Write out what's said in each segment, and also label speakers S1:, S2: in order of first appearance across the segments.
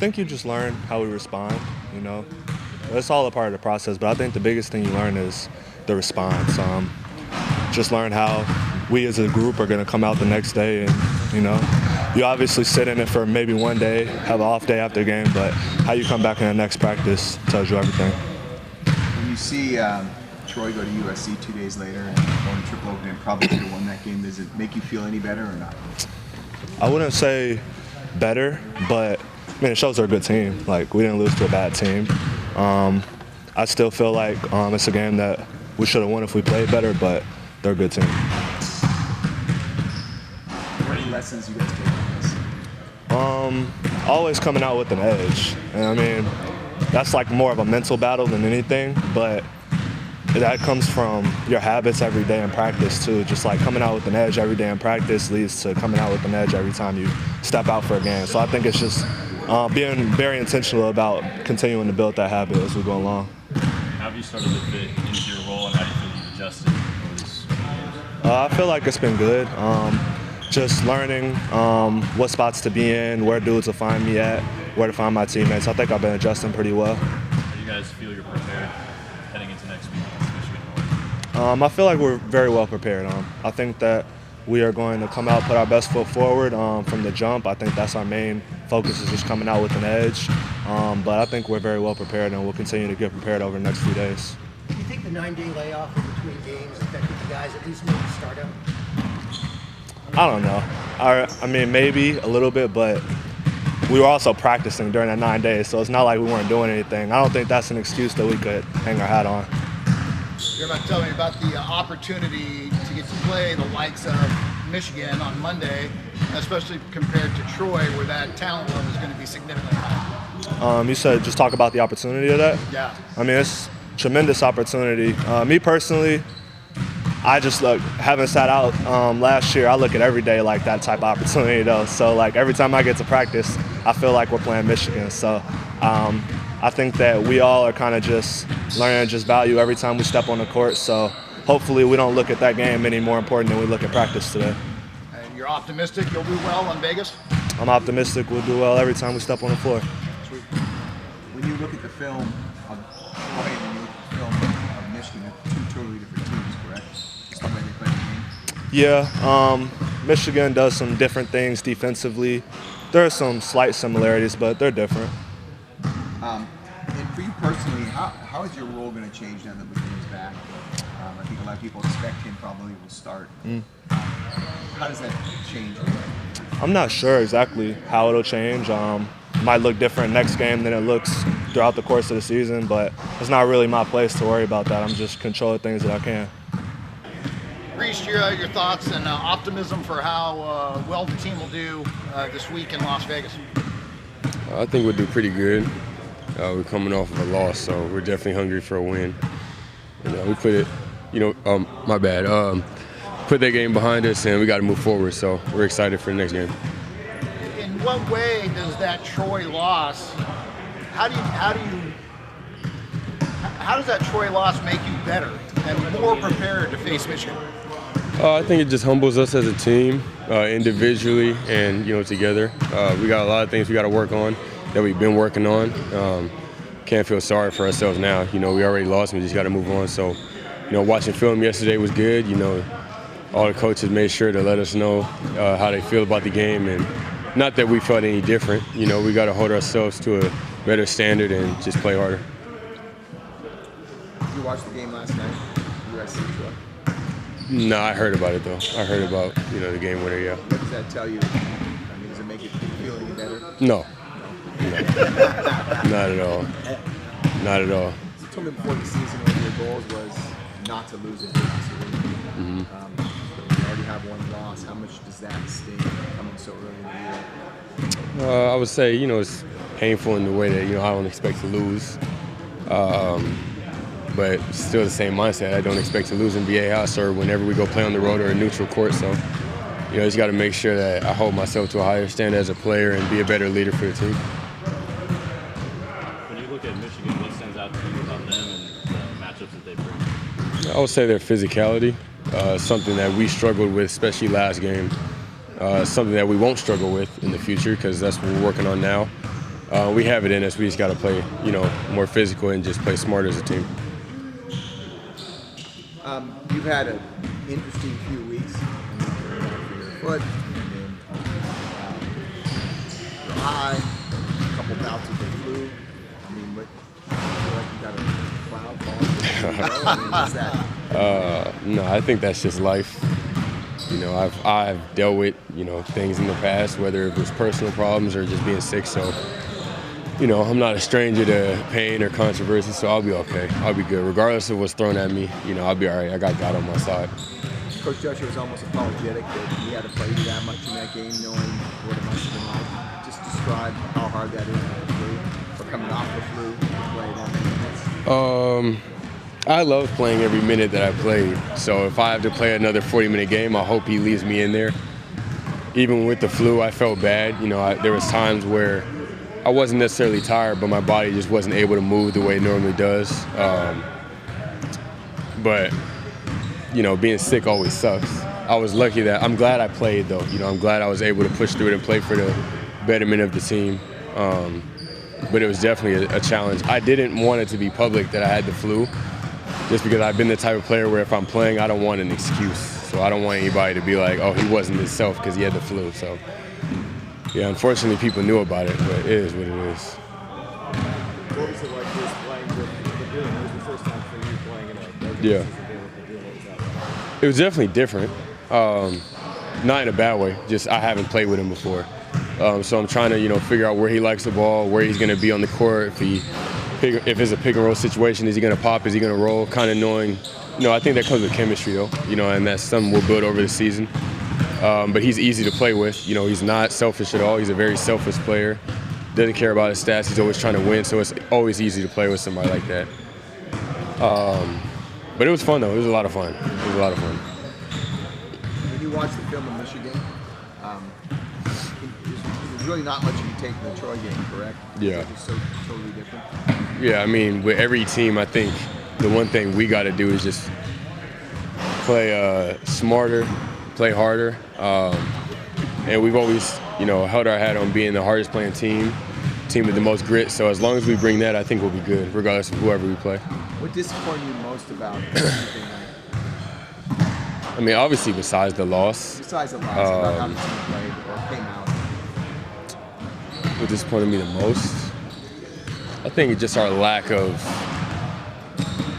S1: think you just learn how we respond, you know. It's all a part of the process, but I think the biggest thing you learn is the response. Just learn how we as a group are going to come out the next day and, you know, you obviously sit in it for maybe one day, have an off day after the game, but how you come back in the next practice tells you everything.
S2: When you see Troy go to USC 2 days later and going to triple overtime, probably could have won that game, does it make you feel any better or not?
S1: I wouldn't say better, but I mean, it shows they're a good team. Like, we didn't lose to a bad team. I still feel like it's a game that we should have won if we played better, but they're a good team.
S2: What are the lessons you guys take from this?
S1: Always coming out with an edge. And I mean, that's like more of a mental battle than anything, but that comes from your habits every day in practice too. Just like coming out with an edge every day in practice leads to coming out with an edge every time you step out for a game. So I think it's just being very intentional about continuing to build that habit as we go along.
S3: How have you started to fit into your role and how do you feel you've adjusted over these games?
S1: I feel like it's been good. Just learning what spots to be in, where dudes will find me at, where to find my teammates. I think I've been adjusting pretty well.
S3: How do you guys feel you're prepared heading into next week against Michigan?
S1: I feel like we're very well prepared. I think that we are going to come out, put our best foot forward from the jump. I think that's our main focus, is just coming out with an edge. But I think we're very well prepared, and we'll continue to get prepared over the next few days.
S4: Do you think the 9-day layoff in between games affected the guys at least maybe start out?
S1: I don't know. I mean, maybe a little bit, but we were also practicing during that 9 days, so it's not like we weren't doing anything. I don't think that's an excuse that we could hang our hat on.
S5: You're about to tell me about the opportunity to get to play the likes of Michigan on Monday, especially compared to Troy, where that talent level is going to be significantly higher.
S1: You said just talk about the opportunity of that?
S5: Yeah.
S1: I mean, it's a tremendous opportunity. Me personally, I just having sat out last year, I look at every day like that type of opportunity though. So like every time I get to practice, I feel like we're playing Michigan. So I think that we all are kind of just learning to just value every time we step on the court. So hopefully we don't look at that game any more important than we look at practice today.
S5: And you're optimistic you'll do well in Vegas?
S1: I'm optimistic we'll do well every time we step on the floor.
S2: Sweet. When you look at the film of Troy and when you look at the film of Michigan, they're two totally different teams, correct? Just the way they play the game?
S1: Yeah, Michigan does some different things defensively. There are some slight similarities, but they're different.
S2: And for you personally, how is your role going to change now that McGinn's back? I think a lot of people expect him probably will start. How does that change?
S1: I'm not sure exactly how it'll change. Might look different next game than it looks throughout the course of the season, but it's not really my place to worry about that. I'm just controlling things that I can.
S5: Reese, your thoughts and optimism for how well the team will do this week in Las Vegas?
S6: I think we'll do pretty good. We're coming off of a loss, so we're definitely hungry for a win. And, we put it, my bad. Put that game behind us, and we got to move forward. So we're excited for the next game.
S5: In what way does that Troy loss? How does that Troy loss make you better and more prepared to face Michigan?
S6: I think it just humbles us as a team, individually and together. We got a lot of things we got to work on that we've been working on. Can't feel sorry for ourselves now. We already lost. We just got to move on. So, watching film yesterday was good. All the coaches made sure to let us know how they feel about the game, and not that we felt any different. We got to hold ourselves to a better standard and just play harder.
S2: Did you watch the game last night? USC Troy?
S6: No, I heard about it though. I heard about the game winner. Yeah.
S2: What does that tell you? I mean, does it make you feel any better?
S6: No. Not at all. Not at all.
S2: You told me before the season one of your goals was not to lose it. You already have one loss. How much does that sting coming so early in the year?
S6: I would say it's painful in the way that I don't expect to lose. But still the same mindset. I don't expect to lose in VA House or whenever we go play on the road or a neutral court. So, just got to make sure that I hold myself to a higher standard as a player and be a better leader for the team.
S3: When you look at Michigan, what stands out to you about them and the matchups that they bring?
S6: I would say their physicality, something that we struggled with, especially last game. Something that we won't struggle with in the future because that's what we're working on now. We have it in us. We just got to play, more physical and just play smarter as a team.
S2: You've had an interesting few weeks for your foot, and then your eye, a couple bouts of the flu. I mean, what? I feel like you got a cloud ball. What's that?
S6: No, I think that's just life. I've dealt with, things in the past, whether it was personal problems or just being sick. So, I'm not a stranger to pain or controversy, so I'll be okay. I'll be good. Regardless of what's thrown at me, I'll be all right. I got God on my side.
S2: Coach Joshua was almost apologetic that he had to play you that much in that game, knowing what it must have been like. Just describe how hard that is for the flu, for coming off the flu to play that many minutes.
S6: I love playing every minute that I played. So if I have to play another 40-minute game, I hope he leaves me in there. Even with the flu, I felt bad. There was times where I wasn't necessarily tired, but my body just wasn't able to move the way it normally does. But being sick always sucks. I was lucky that I'm glad I played, though. I'm glad I was able to push through it and play for the betterment of the team. But it was definitely a challenge. I didn't want it to be public that I had the flu, just because I've been the type of player where if I'm playing, I don't want an excuse. So I don't want anybody to be like, oh, he wasn't himself because he had the flu. So, yeah, unfortunately, people knew about it, but it is what it is.
S7: What was it like just playing with the Doom? It was the first time for you playing in a regular season game with the Doom. What was that like?
S6: It was definitely different. Not in a bad way. Just I haven't played with him before. So I'm trying to, figure out where he likes the ball, where he's going to be on the court. If it's a pick and roll situation, is he going to pop? Is he going to roll? Kind of knowing, I think that comes with chemistry, though, and that's something we'll build over the season. But he's easy to play with. He's not selfish at all. He's a very selfless player. Doesn't care about his stats. He's always trying to win, so it's always easy to play with somebody like that. But it was fun, though. It was a lot of fun.
S2: When you watch the film of Michigan, there's really not much you can take from the Troy game, correct?
S6: Yeah.
S2: It's so totally different.
S6: Yeah, I mean, with every team, I think the one thing we got to do is just play smarter, play harder. And we've always, held our hat on being the hardest playing team with the most grit. So as long as we bring that, I think we'll be good, regardless of whoever we play.
S2: What disappointed you most about anything like?
S6: I mean, obviously, besides the loss.
S2: Besides the loss, about how the team played or came out.
S6: What disappointed me the most? I think it's just our lack of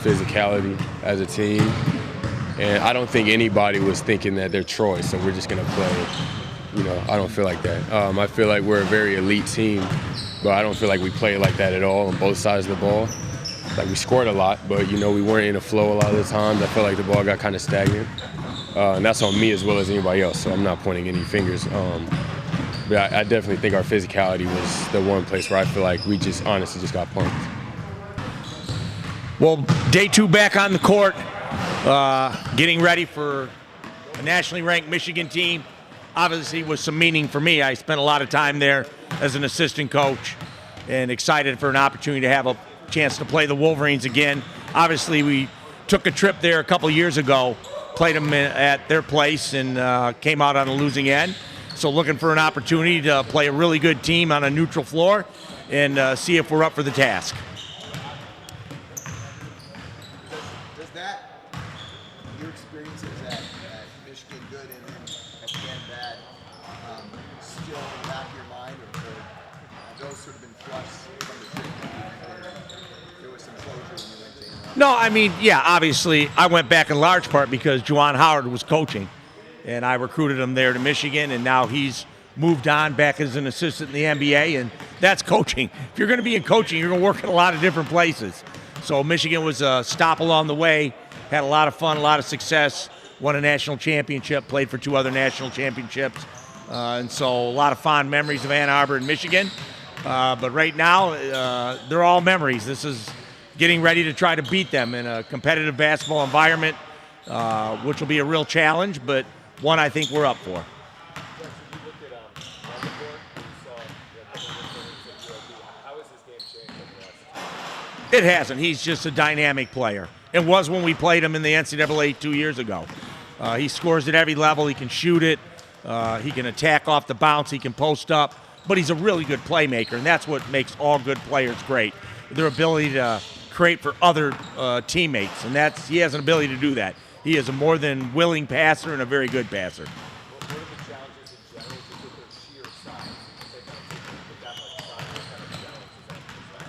S6: physicality as a team. And I don't think anybody was thinking that they're Troy, so we're just going to play. I don't feel like that. I feel like we're a very elite team, but I don't feel like we play like that at all on both sides of the ball. Like, we scored a lot, but, we weren't in a flow a lot of the times. I felt like the ball got kind of stagnant. And that's on me as well as anybody else, so I'm not pointing any fingers. But I definitely think our physicality was the one place where I feel like we just honestly just got punked.
S8: Well, day 2 back on the court, getting ready for a nationally ranked Michigan team. Obviously with some meaning for me. I spent a lot of time there as an assistant coach and excited for an opportunity to have a chance to play the Wolverines again. Obviously we took a trip there a couple years ago, played them at their place and came out on a losing end. So looking for an opportunity to play a really good team on a neutral floor and see if we're up for the task.
S2: Does that, your experiences at Michigan good and then at the end bad, still in the back of your mind, or have those sort of been flushed from the trip when you went there? There was some closure when you went to Indiana.
S8: No, I mean, yeah, obviously I went back in large part because Juwan Howard was coaching. And I recruited him there to Michigan, and now he's moved on back as an assistant in the NBA, and that's coaching. If you're going to be in coaching, you're going to work in a lot of different places. So Michigan was a stop along the way, had a lot of fun, a lot of success, won a national championship, played for 2 other national championships. And so a lot of fond memories of Ann Arbor and Michigan. But right now, they're all memories. This is getting ready to try to beat them in a competitive basketball environment, which will be a real challenge, but one I think we're up for. It hasn't. He's just a dynamic player. It was when we played him in the NCAA 2 years ago. He scores at every level. He can shoot it. He can attack off the bounce. He can post up. but he's a really good playmaker, and that's what makes all good players great, their ability to create for other teammates, and he has an ability to do that. He is a more than willing passer and a very good passer.
S7: What are the challenges in general just with their sheer size? With that much size, what kind of challenges is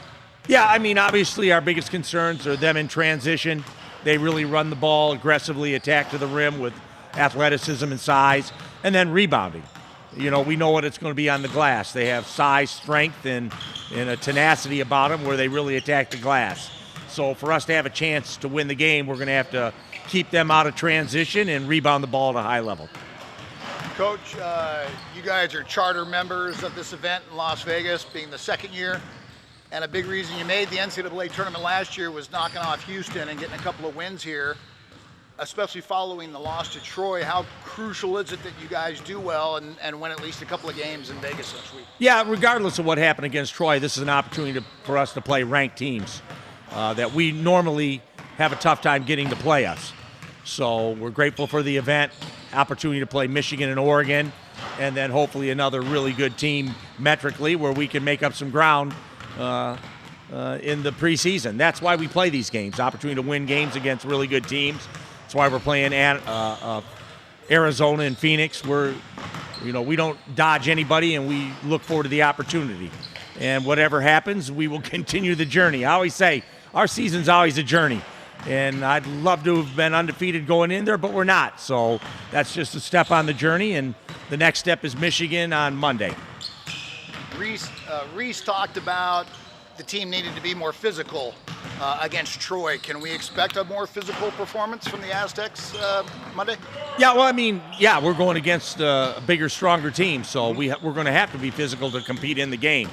S7: that?
S8: Yeah, I mean, obviously our biggest concerns are them in transition. They really run the ball aggressively, attack to the rim with athleticism and size, and then rebounding. You know, we know what it's going to be on the glass. They have size, strength, and a tenacity about them where they really attack the glass. So for us to have a chance to win the game, we're going to have to keep them out of transition and rebound the ball at a high level.
S5: Coach, you guys are charter members of this event in Las Vegas, being the second year. And a big reason you made the NCAA tournament last year was knocking off Houston and getting a couple of wins here, especially following the loss to Troy. How crucial is it that you guys do well and win at least a couple of games in Vegas next week?
S8: Yeah, regardless of what happened against Troy, this is an opportunity for us to play ranked teams that we normally have a tough time getting to play us. So we're grateful for the event, opportunity to play Michigan and Oregon, and then hopefully another really good team metrically where we can make up some ground in the preseason. That's why we play these games, opportunity to win games against really good teams. That's why we're playing Arizona and Phoenix. We don't dodge anybody, and we look forward to the opportunity. And whatever happens, we will continue the journey. I always say our season's always a journey. And I'd love to have been undefeated going in there, but we're not. So that's just a step on the journey, and the next step is Michigan on Monday.
S5: Reese talked about the team needed to be more physical against Troy. Can we expect a more physical performance from the Aztecs Monday?
S8: Yeah, well, I mean, yeah, we're going against a bigger, stronger team, so we're going to have to be physical to compete in the game.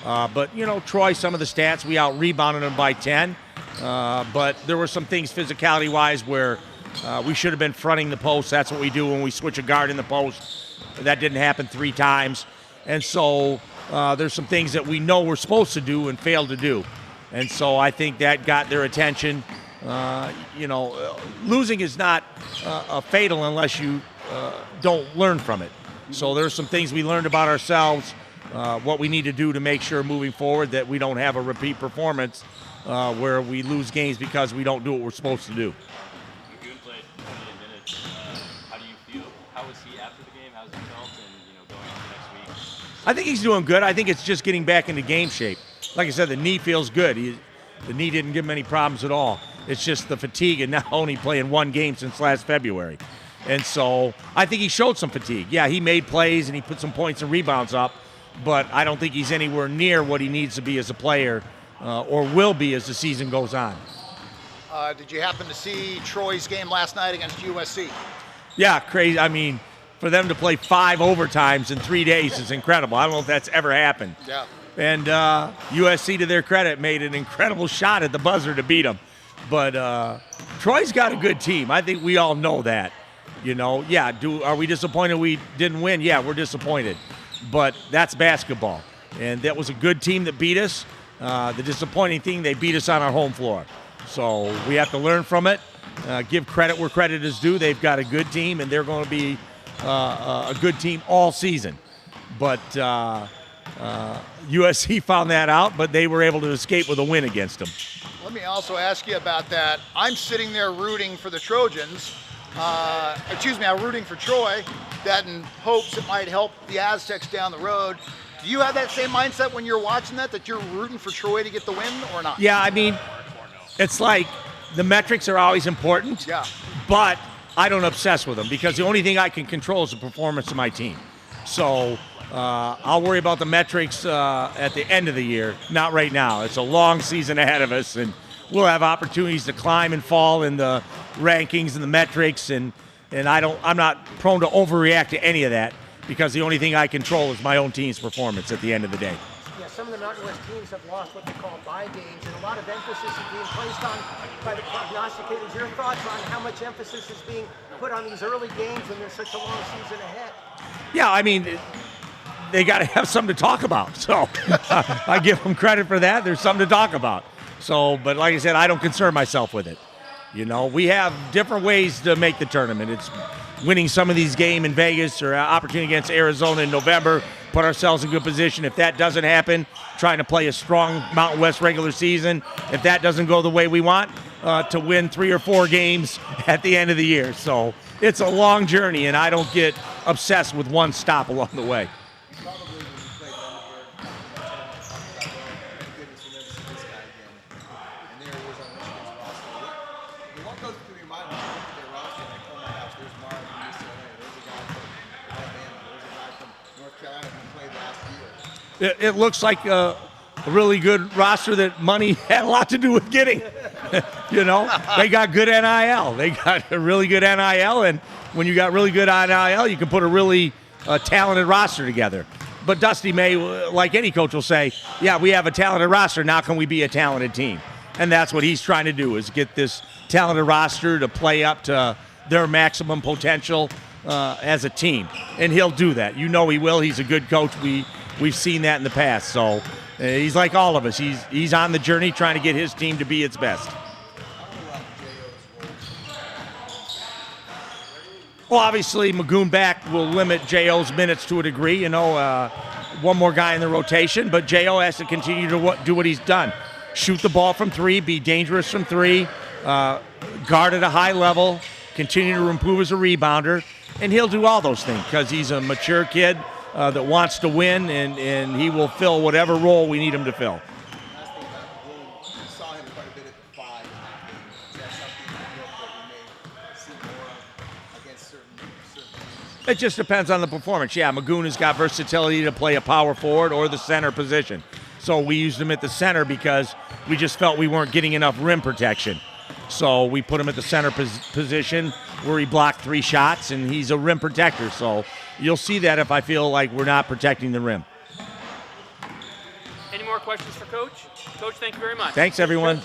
S8: But, you know, Troy, some of the stats, we out-rebounded them by 10. But there were some things physicality-wise where we should have been fronting the post. That's what we do when we switch a guard in the post. That didn't happen 3 times. And so there's some things that we know we're supposed to do and failed to do. And so I think that got their attention. Losing is not fatal unless you don't learn from it. So there's some things we learned about ourselves, what we need to do to make sure moving forward that we don't have a repeat performance where we lose games because we don't do what we're supposed to do.
S3: Lagoon played 28 minutes. How do you feel? How was he after the game? How's he felt? And going into next week?
S8: I think he's doing good. I think it's just getting back into game shape. Like I said, the knee feels good. The knee didn't give him any problems at all. It's just the fatigue, and now only playing 1 game since last February. And so I think he showed some fatigue. Yeah, he made plays and he put some points and rebounds up, but I don't think he's anywhere near what he needs to be as a player or will be as the season goes on.
S5: Did you happen to see Troy's game last night against USC?
S8: Yeah, crazy. I mean, for them to play 5 overtimes in 3 days is incredible. I don't know if that's ever happened.
S5: Yeah.
S8: And USC, to their credit, made an incredible shot at the buzzer to beat them. But Troy's got a good team. I think we all know that. Are we disappointed we didn't win? Yeah, we're disappointed. But that's basketball. And that was a good team that beat us. The disappointing thing, they beat us on our home floor. So we have to learn from it, give credit where credit is due. They've got a good team, and they're going to be a good team all season. But USC found that out, but they were able to escape with a win against them.
S5: Let me also ask you about that. I'm sitting there rooting for the Trojans. I'm rooting for Troy, that in hopes it might help the Aztecs down the road. Do you have that same mindset when you're watching that you're rooting for Troy to get the win or not?
S8: Yeah, I mean, it's like the metrics are always important,
S5: yeah,
S8: but I don't obsess with them because the only thing I can control is the performance of my team. So I'll worry about the metrics at the end of the year, not right now. It's a long season ahead of us, and we'll have opportunities to climb and fall in the rankings and the metrics, and I'm not prone to overreact to any of that because the only thing I control is my own team's performance at the end of the day.
S4: Yeah, some of the Mountain West teams have lost what they call bye games, and a lot of emphasis is being placed on by the prognosticators. Your thoughts on how much emphasis is being put on these early games when there's such a long season ahead?
S8: Yeah, I mean, they got to have something to talk about. So I give them credit for that. There's something to talk about. So, but like I said, I don't concern myself with it. We have different ways to make the tournament. It's winning some of these games in Vegas or opportunity against Arizona in November, put ourselves in good position. If that doesn't happen, trying to play a strong Mountain West regular season. If that doesn't go the way we want, to win 3 or 4 games at the end of the year. So it's a long journey, and I don't get obsessed with one stop along the way.
S2: Probably when you played Lunenburg, goodness, we'll never see this guy again. And there he is on Michigan's roster. What goes through your mind when you look at their roster? Like, oh my gosh, there's Marv from UCLA. There's a guy from Alabama. There's a guy from North Carolina who played last year.
S8: It looks like a really good roster that money had a lot to do with getting. You know, they got good NIL. They got a really good NIL, and when you got really good NIL, you can put a really talented roster together. But Dusty May, like any coach, will say, yeah, we have a talented roster. Now can we be a talented team? And that's what he's trying to do, is get this talented roster to play up to their maximum potential as a team. And he'll do that. You know he will. He's a good coach. We've seen that in the past. So he's like all of us. He's on the journey trying to get his team to be its best. Well, obviously, Magoon back will limit J.O.'s minutes to a degree. You know, one more guy in the rotation, but J.O. has to continue to do what he's done. Shoot the ball from 3, be dangerous from 3, guard at a high level, continue to improve as a rebounder, and he'll do all those things because he's a mature kid that wants to win, and he will fill whatever role we need him to fill.
S2: Last thing about Bloom, we saw him quite a bit at the 5. Is that something that we may see more of against certain teams?
S8: It just depends on the performance. Yeah, Magoon has got versatility to play a power forward or the center position. So we used him at the center because we just felt we weren't getting enough rim protection. So we put him at the center position where he blocked 3 shots, and he's a rim protector. So you'll see that if I feel like we're not protecting the rim.
S9: Any more questions for Coach? Coach, thank you very much.
S8: Thanks, everyone.